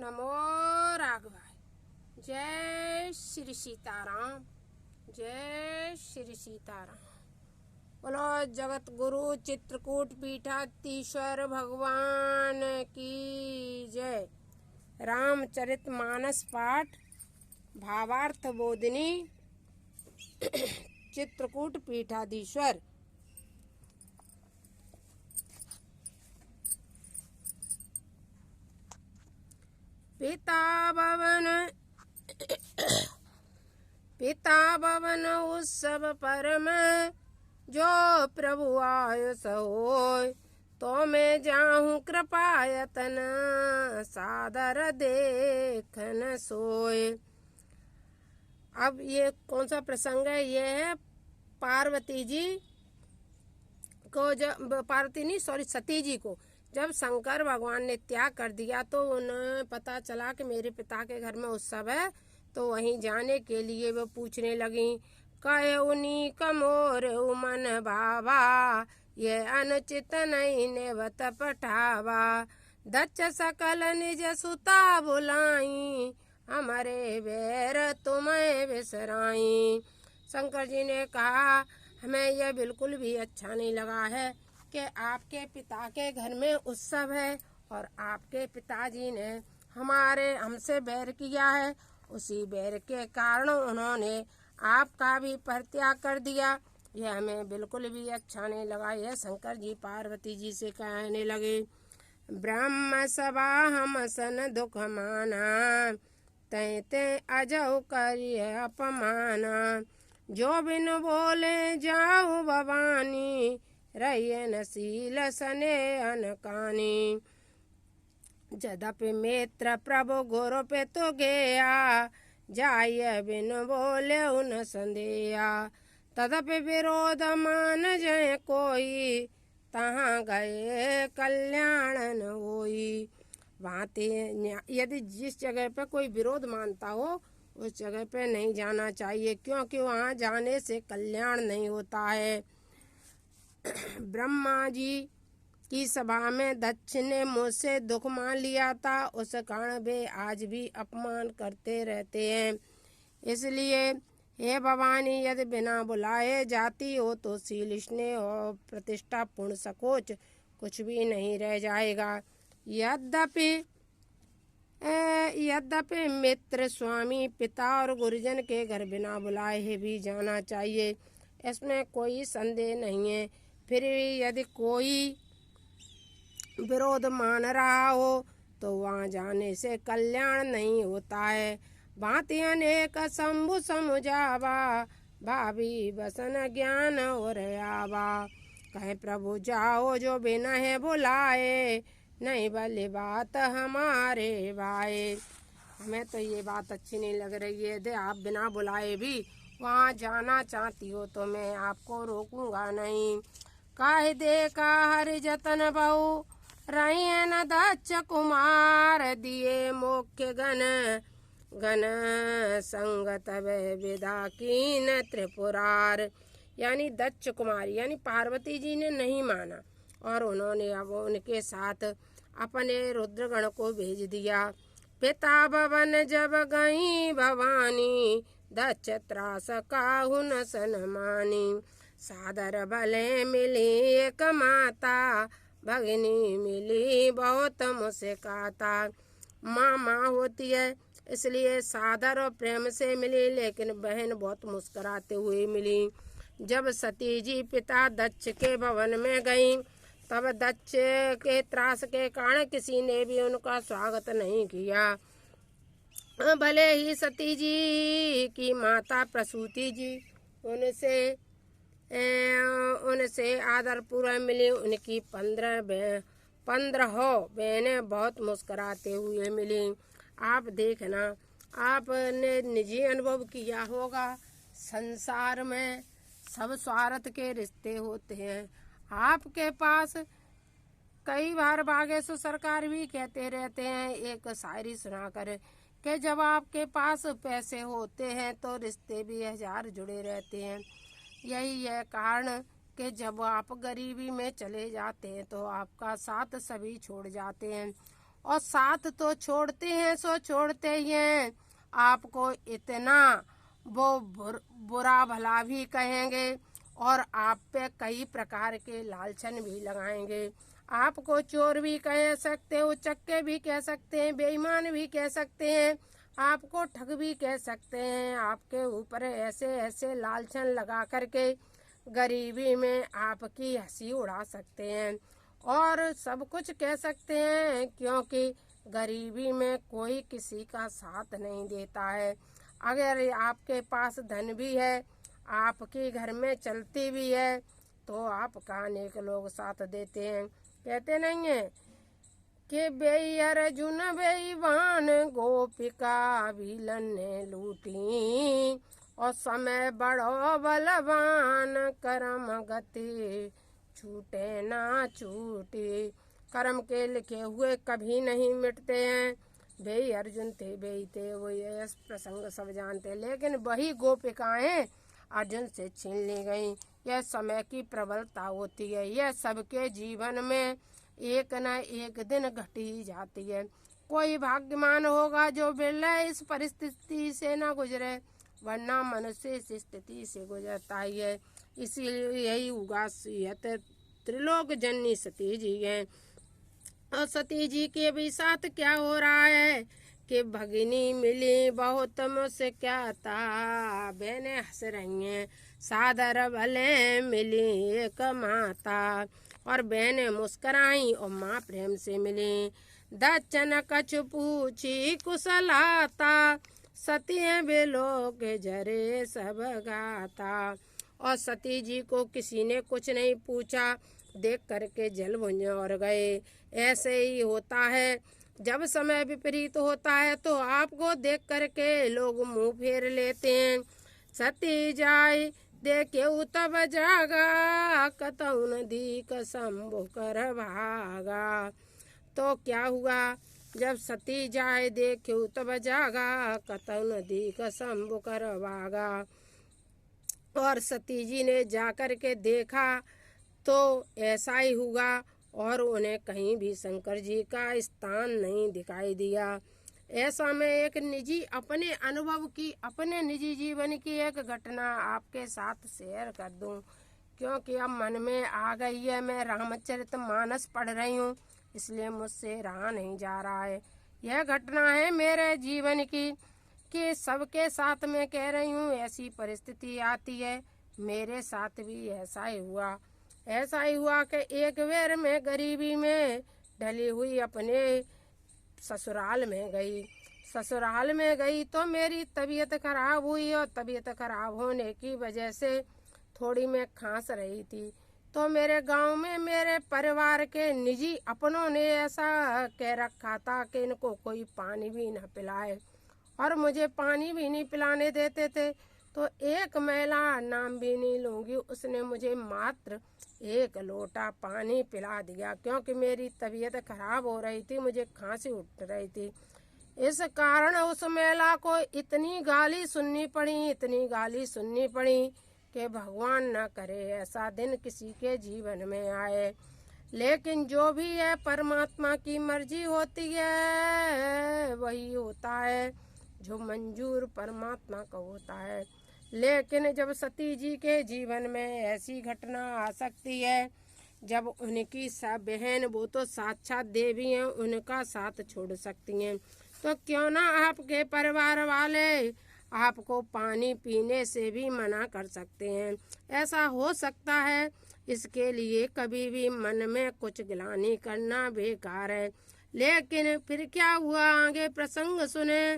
नमो राघवाय। जय श्री सीताराम, जय श्री सीताराम। बोलो जगत गुरु चित्रकूट पीठाधीश्वर भगवान की जय। रामचरितमानस पाठ भावार्थ बोधिनी चित्रकूट पीठाधीश्वर। पिता भवन उत्सव परम, जो प्रभु आय सोय। तो मैं जाहूँ कृपायतन, सादर देखन सोय। अब ये कौन सा प्रसंग है? ये है पार्वती जी को, जब पार्वती नहीं सती जी को जब शंकर भगवान ने त्याग कर दिया तो उन्हें पता चला कि मेरे पिता के घर में उत्सव है, तो वहीं जाने के लिए वो पूछने लगी। कहे उन्हीं कमोर उमन भावा, ये अनुचित नहीं नेवत पठावा। दच्छ सकल निज सुता बुलाई, हमारे बैर तुम्हें बिसराई। शंकर जी ने कहा, हमें यह बिल्कुल भी अच्छा नहीं लगा है कि आपके पिता के घर में उत्सव है और आपके पिताजी ने हमसे बैर किया है। उसी बैर के कारण उन्होंने आपका भी परित्याग कर दिया। यह हमें बिल्कुल भी अच्छा नहीं लगा। यह शंकर जी पार्वती जी से कहने लगे। ब्रह्म सभा हम सन दुख माना, तै तै अजौ करिए अपमाना। जो बिन बोले जाऊ भवानी, रहिए नसील सने अनकानी। जदपि मित्र प्रभु गुरु पे तो गया, जाय बिन बोले उन संदेया। तदपि विरोध मान जय कोई, तहाँ गए कल्याण न होई। भांति यदि जिस जगह पे कोई विरोध मानता हो उस जगह पे नहीं जाना चाहिए, क्योंकि वहाँ जाने से कल्याण नहीं होता है। ब्रह्मा जी की सभा में दक्ष ने मुझसे दुख मान लिया था, उस कारण वे आज भी अपमान करते रहते हैं। इसलिए हे भवानी, यदि बिना बुलाए जाती हो तो शील स्नेह और प्रतिष्ठा पूर्ण सकोच कुछ भी नहीं रह जाएगा। यद्यपि मित्र स्वामी पिता और गुरुजन के घर बिना बुलाए भी जाना चाहिए, इसमें कोई संदेह नहीं है। फिर यदि कोई विरोध मान रहा हो तो वहाँ जाने से कल्याण नहीं होता है। भांति अनेक शंभु समुझावा, भाभी बसन ज्ञान और आवा। कहे प्रभु जाओ जो बिना है बुलाए, नहीं भली बात हमारे भाई। हमें तो ये बात अच्छी नहीं लग रही है। यदि आप बिना बुलाए भी वहाँ जाना चाहती हो तो मैं आपको रोकूंगा नहीं। काहे देखा हरि जतन बहु, रही न दक्ष कुमार। दिए मुख्य गण संगत विदा कीन त्रिपुरार। यानी दक्ष कुमार यानी पार्वती जी ने नहीं माना और उन्होंने अब उनके साथ अपने रुद्रगण को भेज दिया। पिता भवन जब गई भवानी, दक्ष त्रास काहु न सनमानी। सादर भले मिली एक माता, भगिनी मिली बहुत मुस्काता। माँ होती है इसलिए सादर और प्रेम से मिली, लेकिन बहन बहुत मुस्कुराते हुए मिली। जब सती जी पिता दक्ष के भवन में गईं, तब दक्ष के त्रास के कारण किसी ने भी उनका स्वागत नहीं किया। भले ही सती जी की माता प्रसूति जी उनसे आदर पूर्वक मिली। उनकी 15 बहनें बहुत मुस्कुराते हुए मिली। आप देखना, आपने निजी अनुभव किया होगा, संसार में सब स्वार्थ के रिश्ते होते हैं। आपके पास कई बार बागेश्वर सरकार भी कहते रहते हैं एक शायरी सुनाकर कि जब आपके पास पैसे होते हैं तो रिश्ते भी हजार जुड़े रहते हैं। यही है कारण कि जब आप गरीबी में चले जाते हैं तो आपका साथ सभी छोड़ जाते हैं। और साथ तो छोड़ते हैं सो छोड़ते ही हैं, आपको इतना वो बुरा भला भी कहेंगे और आप पे कई प्रकार के लालचन भी लगाएंगे। आपको चोर भी कह सकते हो, उचक्के भी कह सकते हैं, बेईमान भी कह सकते हैं, आपको ठग भी कह सकते हैं। आपके ऊपर ऐसे ऐसे लालचन लगा करके गरीबी में आपकी हंसी उड़ा सकते हैं और सब कुछ कह सकते हैं, क्योंकि गरीबी में कोई किसी का साथ नहीं देता है। अगर आपके पास धन भी है, आपके घर में चलती भी है, तो आपका अनेक लोग साथ देते हैं। कहते नहीं है कि बेई अर्जुन बेईमान गोपिका भीलन ने लूटी, और समय बड़ो बलवान करम गति छूटे ना छूटी। कर्म के लिखे हुए कभी नहीं मिटते हैं। बेई अर्जुन थे, बेई थे, वो ये प्रसंग सब जानते, लेकिन वही गोपिकाएं अर्जुन से छीन ली गई। यह समय की प्रबलता होती है, यह सबके जीवन में एक न एक दिन घट ही जाती है। कोई भाग्यमान होगा जो बिरला इस परिस्थिति से न गुजरे, वरना मनुष्य इस स्थिति से गुजरता ही है। इसीलिए यही उगासियत त्रिलोक जननी सती जी है। और सती जी के भी साथ क्या हो रहा है कि भगिनी मिली बहुत मुझसे क्या था, बहने हंस रही हैं सादर भले मिली एक माता, और बहने मुस्कराई और माँ प्रेम से मिली। दक्षिण कछ पूछी कुशलाता, सती बेलो के जरे सब गाता। और सती जी को किसी ने कुछ नहीं पूछा, देख करके जल भुंजोर गए। ऐसे ही होता है, जब समय विपरीत होता है तो आपको देख करके लोग मुंह फेर लेते हैं। सती जाय देखे तब जागा, कतौ नदी कसम्बो कर भागा। तो क्या हुआ, जब सती जाए देखे तब जागा, कतौ नदी कसम्बो कर भागा। और सती जी ने जाकर के देखा तो ऐसा ही हुआ, और उन्हें कहीं भी शंकर जी का स्थान नहीं दिखाई दिया। ऐसा मैं एक निजी अपने अनुभव की, अपने निजी जीवन की एक घटना आपके साथ शेयर कर दूं, क्योंकि अब मन में आ गई है। मैं रामचरितमानस पढ़ रही हूँ, इसलिए मुझसे रहा नहीं जा रहा है। यह घटना है मेरे जीवन की, कि सबके साथ में कह रही हूँ ऐसी परिस्थिति आती है। मेरे साथ भी ऐसा ही हुआ। ऐसा ही हुआ कि एक बार मैं गरीबी में ढली हुई अपने ससुराल में गई। ससुराल में गई तो मेरी तबीयत खराब हुई, और तबीयत खराब होने की वजह से थोड़ी मैं खांस रही थी। तो मेरे गांव में मेरे परिवार के निजी अपनों ने ऐसा कह रखा था कि इनको कोई पानी भी न पिलाए, और मुझे पानी भी नहीं पिलाने देते थे। तो एक महिला, नाम भी नहीं लूँगी, उसने मुझे मात्र 1 लोटा पानी पिला दिया, क्योंकि मेरी तबीयत खराब हो रही थी, मुझे खांसी उठ रही थी। इस कारण उस महिला को इतनी गाली सुननी पड़ी, इतनी गाली सुननी पड़ी कि भगवान न करे ऐसा दिन किसी के जीवन में आए। लेकिन जो भी है परमात्मा की मर्जी होती है, वही होता है जो मंजूर परमात्मा का होता है। लेकिन जब सती जी के जीवन में ऐसी घटना आ सकती है, जब उनकी सब बहन, वो तो साक्षात देवी हैं, उनका साथ छोड़ सकती हैं, तो क्यों ना आपके परिवार वाले आपको पानी पीने से भी मना कर सकते हैं। ऐसा हो सकता है, इसके लिए कभी भी मन में कुछ गिलानी करना बेकार है। लेकिन फिर क्या हुआ, आगे प्रसंग सुने।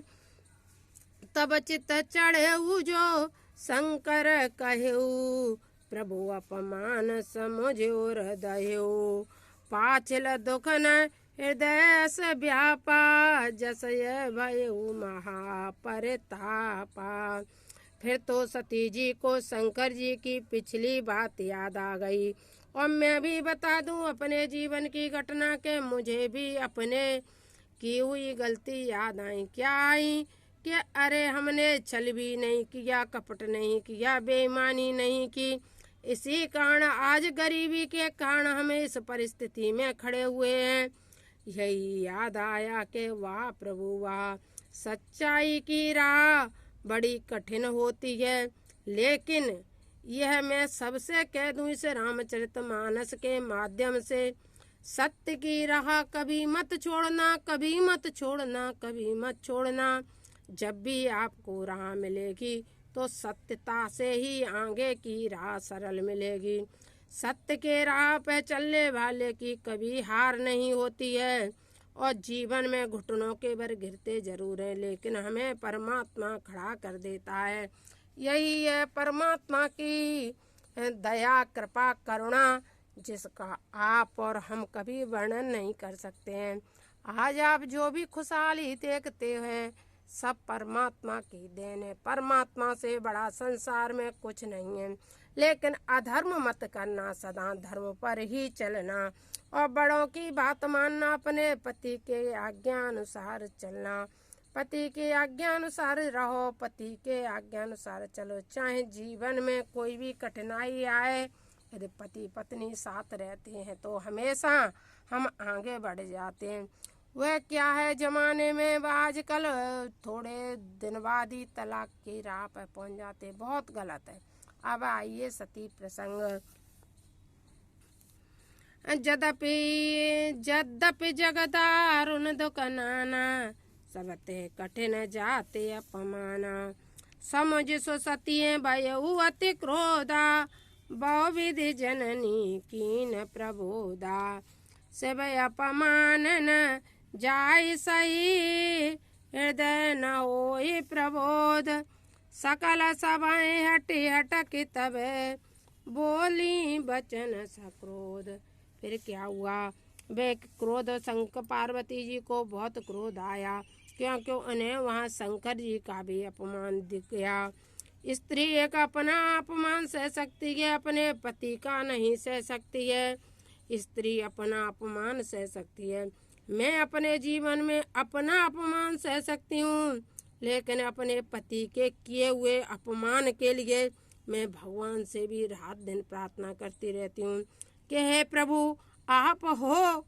तब चित चढ़े जो शंकर कहेऊ, प्रभु अपमान समझो हृदयो, पाछल दुख न हृदय से व्यापा, जसय भयऊ महापरतापा। फिर तो सती जी को शंकर जी की पिछली बात याद आ गई, और मैं भी बता दूं अपने जीवन की घटना के मुझे भी अपने की हुई गलती याद आई। क्या आई कि अरे हमने छल भी नहीं किया, कपट नहीं किया, बेईमानी नहीं की, इसी कारण आज गरीबी के कारण हम इस परिस्थिति में खड़े हुए हैं। यही याद आया कि वाह प्रभु वाह, सच्चाई की राह बड़ी कठिन होती है, लेकिन यह मैं सबसे कह दूं इस रामचरितमानस के माध्यम से, सत्य की राह कभी मत छोड़ना, कभी मत छोड़ना, कभी मत छोड़ना। जब भी आपको राह मिलेगी तो सत्यता से ही आगे की राह सरल मिलेगी। सत्य के राह पे चलने वाले की कभी हार नहीं होती है, और जीवन में घुटनों के भर गिरते जरूर हैं, लेकिन हमें परमात्मा खड़ा कर देता है। यही है परमात्मा की दया, कृपा, करुणा, जिसका आप और हम कभी वर्णन नहीं कर सकते हैं। आज आप जो भी खुशहाली देखते हैं सब परमात्मा की देन है। परमात्मा से बड़ा संसार में कुछ नहीं है। लेकिन अधर्म मत करना, सदा धर्म पर ही चलना, और बड़ों की बात मानना, अपने पति के आज्ञा अनुसार चलना। पति के आज्ञा अनुसार रहो, पति के आज्ञा अनुसार चलो। चाहे जीवन में कोई भी कठिनाई आए, यदि पति पत्नी साथ रहते हैं तो हमेशा हम आगे बढ़ जाते हैं। वह क्या है जमाने में आजकल थोड़े दिन बाद ही तलाक की राह पर पहुंच जाते, बहुत गलत है। अब आइए सती प्रसंग। यद्यपि जगदारुण दुखनाना, सबते कठिन जाते अपमाना। समझ सो सतिये भयउ अति क्रोधा, बहुविधि जननी कीन प्रबोधा। शिव अपमान न जाय सही, हृदय न होई प्रबोध। सकल सभाएं हटी हटक तबे, बोली बचन सक्रोध। फिर क्या हुआ, वे क्रोध शंकर पार्वती जी को बहुत क्रोध आया, क्योंकि उन्हें वहाँ शंकर जी का भी अपमान दिख गया। स्त्री एक अपना अपमान सह सकती है, अपने पति का नहीं सह सकती है। स्त्री अपना अपमान सह सकती है। मैं अपने जीवन में अपना अपमान सह सकती हूँ, लेकिन अपने पति के किए हुए अपमान के लिए मैं भगवान से भी रात दिन प्रार्थना करती रहती हूँ कि हे प्रभु आप हो,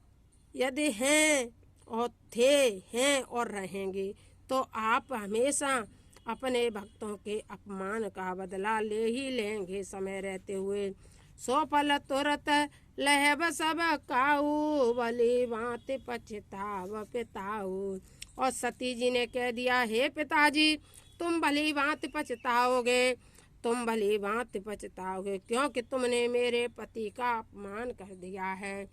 यदि हैं और थे, हैं और रहेंगे, तो आप हमेशा अपने भक्तों के अपमान का बदला ले ही लेंगे समय रहते हुए। सो फल तुरत लहब सब काऊ, भली भांति पछताव पिताऊ। और सती जी ने कह दिया, हे पिताजी तुम भली भांति पछताओगे, तुम भली भांति पछताओगे, क्योंकि तुमने मेरे पति का अपमान कर दिया है।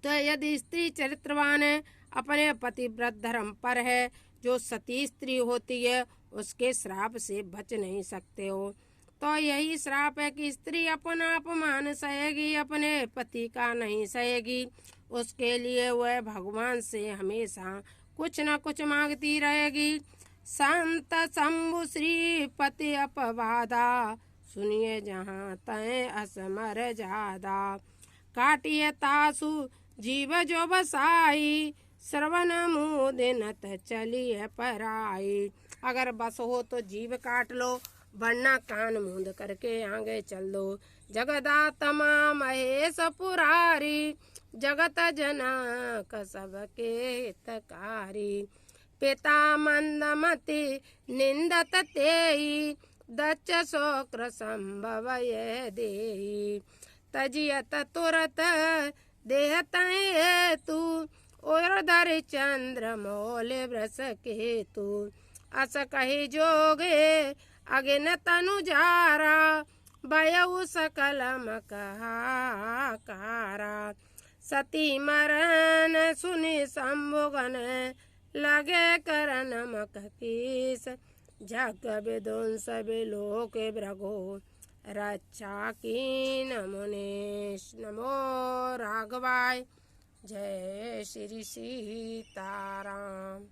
तो यदि स्त्री चरित्रवान है, अपने पतिव्रत धर्म पर है, जो सती स्त्री होती है उसके श्राप से बच नहीं सकते हो। तो यही श्राप है कि स्त्री अपना अपमान सहेगी, अपने पति का नहीं सहेगी। उसके लिए वह भगवान से हमेशा कुछ न कुछ मांगती रहेगी। संत शंभु श्री पति अपवादा, सुनिए जहाँ तय असमर जादा। काटिए तासु जीव जो बसाई, श्रवण मुदिनत चलिए पराई। अगर बस हो तो जीव काट लो, वरना कान मूंद करके आगे चल दो। जगदात्मा महेश पुरारी, जगत जनक सबके हितकारी। पिता मंदमति निंदत तेई, दच्च शोक्र संभव ये देई। तजियत तुरत देहत हेतु, और धर चंद्र मोल व्रस केतु। अस कही जोगे अगिन तनु जारा, भयउ सकल मकहाकारा। सती मरन सुनि शंभुगन, लगे करन मक कीस। जग विध्वंस बिलोक भृगो, रक्षा कीन मुनीश। नमो राघवाय। जय श्री सीताराम।